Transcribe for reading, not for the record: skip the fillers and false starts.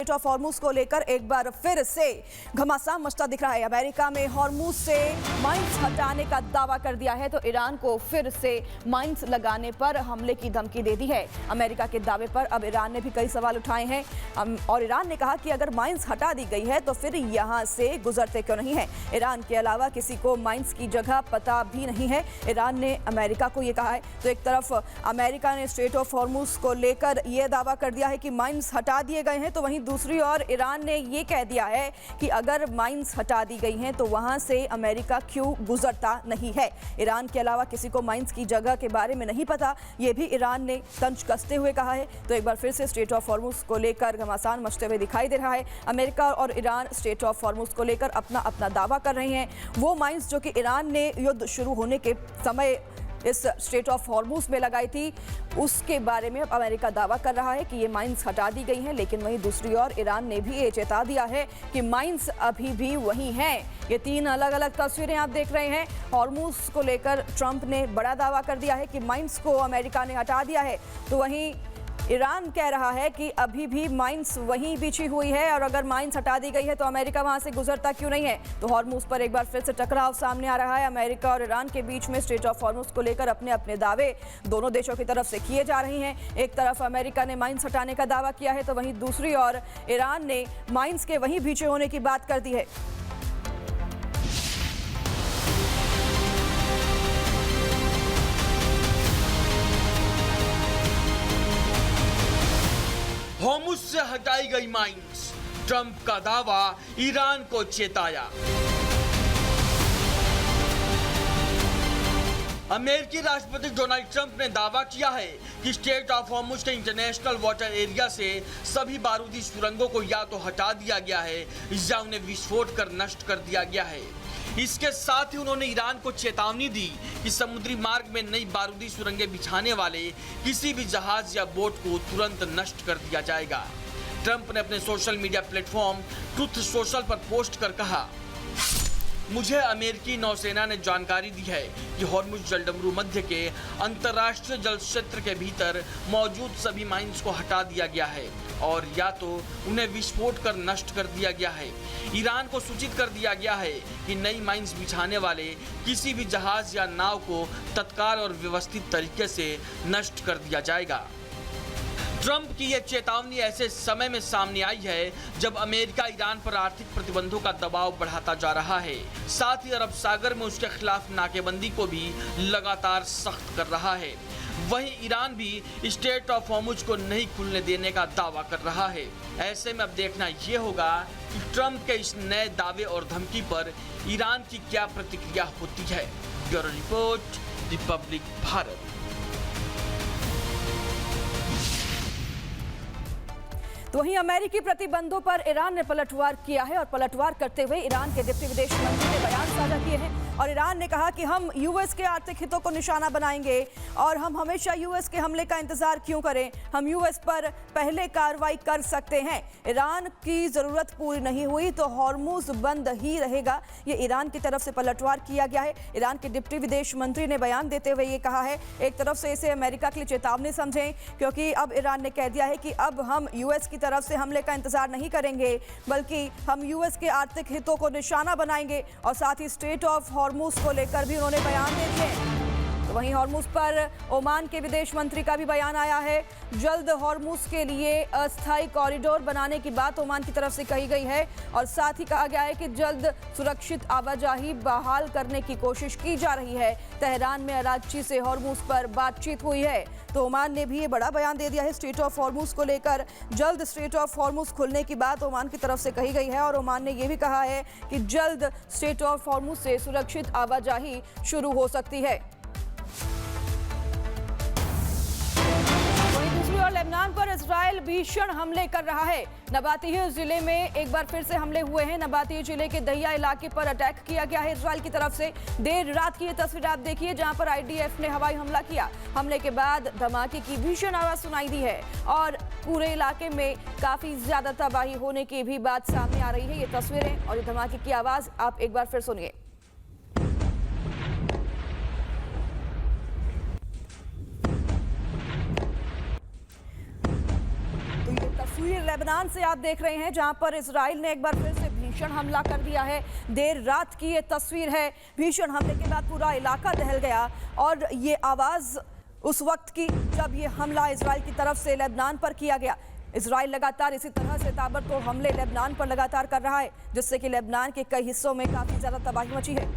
Straight of Hormuz को लेकर एक बार फिर से घमासान मचता दिख रहा है। अमेरिका में हॉर्मुज से माइंस हटाने का दावा कर दिया है तो ईरान को फिर से माइंस लगाने पर हमले की धमकी दे दी है। अमेरिका के दावे पर अब ईरान ने भी कई सवाल उठाए हैं और ईरान ने कहा कि अगर माइंस हटा दी गई है तो फिर यहां से गुजरते क्यों नहीं है। ईरान के अलावा किसी को माइंस की जगह पता भी नहीं है। ईरान ने अमेरिका को यह कहा है। तो एक तरफ अमेरिका ने स्ट्रेट ऑफ हॉर्मुज को लेकर यह दावा कर दिया है कि माइंस हटा दिए गए हैं, तो वहीं दूसरी ओर ईरान ने यह कह दिया है कि अगर माइंस हटा दी गई हैं तो वहां से अमेरिका क्यों गुजरता नहीं है। ईरान के अलावा किसी को माइंस की जगह के बारे में नहीं पता, यह भी ईरान ने तंज कसते हुए कहा है। तो एक बार फिर से स्ट्रेट ऑफ हॉर्मुज को लेकर घमासान मचते हुए दिखाई दे रहा है। अमेरिका और ईरान स्ट्रेट ऑफ हॉर्मुज को लेकर अपना अपना दावा कर रहे हैं। वो माइंस जो कि ईरान ने युद्ध शुरू होने के समय इस स्ट्रेट ऑफ हॉर्मुज में लगाई थी, उसके बारे में अब अमेरिका दावा कर रहा है कि ये माइंस हटा दी गई हैं, लेकिन वहीं दूसरी ओर ईरान ने भी ये चेता दिया है कि माइंस अभी भी वहीं हैं। ये तीन अलग अलग तस्वीरें आप देख रहे हैं। हॉर्मुज को लेकर ट्रंप ने बड़ा दावा कर दिया है कि माइंस को अमेरिका ने हटा दिया है, तो वहीं ईरान कह रहा है कि अभी भी माइंस वहीं बिछी हुई है और अगर माइंस हटा दी गई है तो अमेरिका वहां से गुजरता क्यों नहीं है। तो हॉर्मुज पर एक बार फिर से टकराव सामने आ रहा है। अमेरिका और ईरान के बीच में स्ट्रेट ऑफ हॉर्मुज को लेकर अपने अपने दावे दोनों देशों की तरफ से किए जा रहे हैं। एक तरफ अमेरिका ने माइंस हटाने का दावा किया है तो वहीं दूसरी ओर ईरान ने माइंस के वहीं बिछे होने की बात कर दी है। हॉर्मुज से हटाई गई माइंस, ट्रंप का दावा ईरान को चेताया। अमेरिकी राष्ट्रपति डोनाल्ड ट्रंप ने दावा किया है कि स्ट्रेट ऑफ हॉर्मुज के इंटरनेशनल वाटर एरिया से सभी बारूदी सुरंगों को या तो हटा दिया गया है या उन्हें विस्फोट कर नष्ट कर दिया गया है। इसके साथ ही उन्होंने ईरान को चेतावनी दी कि समुद्री मार्ग में नई बारूदी सुरंगें बिछाने वाले किसी भी जहाज या बोट को तुरंत नष्ट कर दिया जाएगा। ट्रंप ने अपने social media platform truth social पर पोस्ट कर कहा, मुझे अमेरिकी नौसेना ने जानकारी दी है कि हॉर्मुज जलडमरू मध्य के अंतर्राष्ट्रीय जल क्षेत्र के भीतर मौजूद सभी माइंस को हटा दिया गया है और या तो उन्हें विस्फोट कर नष्ट कर दिया गया है। ईरान को सूचित कर दिया गया है कि नई माइंस बिछाने वाले किसी भी जहाज या नाव को तत्काल और व्यवस्थित तरीके से नष्ट कर दिया जाएगा। ट्रंप की यह चेतावनी ऐसे समय में सामने आई है जब अमेरिका ईरान पर आर्थिक प्रतिबंधों का दबाव बढ़ाता जा रहा है, साथ ही अरब सागर में उसके खिलाफ नाकेबंदी को भी लगातार सख्त कर रहा है। वहीं ईरान भी स्ट्रेट ऑफ हॉर्मुज को नहीं खुलने देने का दावा कर रहा है। ऐसे में अब देखना ये होगा कि ट्रंप के इस नए दावे और धमकी पर ईरान की क्या प्रतिक्रिया होती है। Bureau report, Republic Bharat. तो वहीं अमेरिकी प्रतिबंधों पर ईरान ने पलटवार किया है और पलटवार करते हुए ईरान के डिप्टी विदेश मंत्री ने बयान साझा किए हैं और ईरान ने कहा कि हम यूएस के आर्थिक हितों को निशाना बनाएंगे और हम हमेशा यूएस के हमले का इंतजार क्यों करें, हम यूएस पर पहले कार्रवाई कर सकते हैं। ईरान की जरूरत पूरी नहीं हुई तो हॉर्मुज बंद ही रहेगा, ये ईरान की तरफ से पलटवार किया गया है। ईरान के डिप्टी विदेश मंत्री ने बयान देते हुए ये कहा है, एक तरफ से इसे अमेरिका के लिए चेतावनी समझें क्योंकि अब ईरान ने कह दिया है कि अब हम यूएस की तरफ से हमले का इंतजार नहीं करेंगे बल्कि हम यूएस के आर्थिक हितों को निशाना बनाएंगे और साथ ही स्ट्रेट ऑफ हॉर्मुज को लेकर भी उन्होंने बयान दे दिए। तो वहीं हॉर्मुज पर ओमान के विदेश मंत्री का भी बयान आया है। जल्द हॉर्मुज के लिए अस्थायी कॉरिडोर बनाने की बात ओमान की तरफ से कही गई है और साथ ही कहा गया है कि जल्द सुरक्षित आवाजाही बहाल करने की कोशिश की जा रही है। तेहरान में कराची से हॉर्मुज पर बातचीत हुई है तो ओमान ने भी ये बड़ा बयान दे दिया है स्ट्रेट ऑफ हॉर्मुज को लेकर। जल्द स्ट्रेट ऑफ हॉर्मुज खुलने की बात ओमान की तरफ से कही गई है और ओमान ने ये भी कहा है कि जल्द स्ट्रेट ऑफ हॉर्मुज से सुरक्षित आवाजाही शुरू हो सकती है। और लेबनान पर इजराइल भीषण हमले कर रहा है। नबातिह जिले में एक बार फिर से हमले हुए हैं। नबातिह जिले के दहिया इलाके पर अटैक किया गया है इजराइल की तरफ से। देर रात की ये तस्वीर आप देखिए जहां पर आईडीएफ ने हवाई हमला किया। हमले के बाद धमाके की भीषण आवाज सुनाई दी है और पूरे इलाके में काफी ज्यादा तबाही होने की भी बात सामने आ रही है। ये तस्वीरें और ये धमाके की आवाज आप एक बार फिर सुनिए। तस्वीर लेबनान से आप देख रहे हैं, जहां पर इजराइल ने एक बार फिर से भीषण हमला कर दिया है। देर रात की ये तस्वीर है। भीषण हमले के बाद पूरा इलाका दहल गया और ये आवाज उस वक्त की जब ये हमला इजराइल की तरफ से लेबनान पर किया गया। इजराइल लगातार इसी तरह से ताबड़तोड़ हमले लेबनान पर लगातार कर रहा है, जिससे कि लेबनान के कई हिस्सों में काफी ज्यादा तबाही मची है।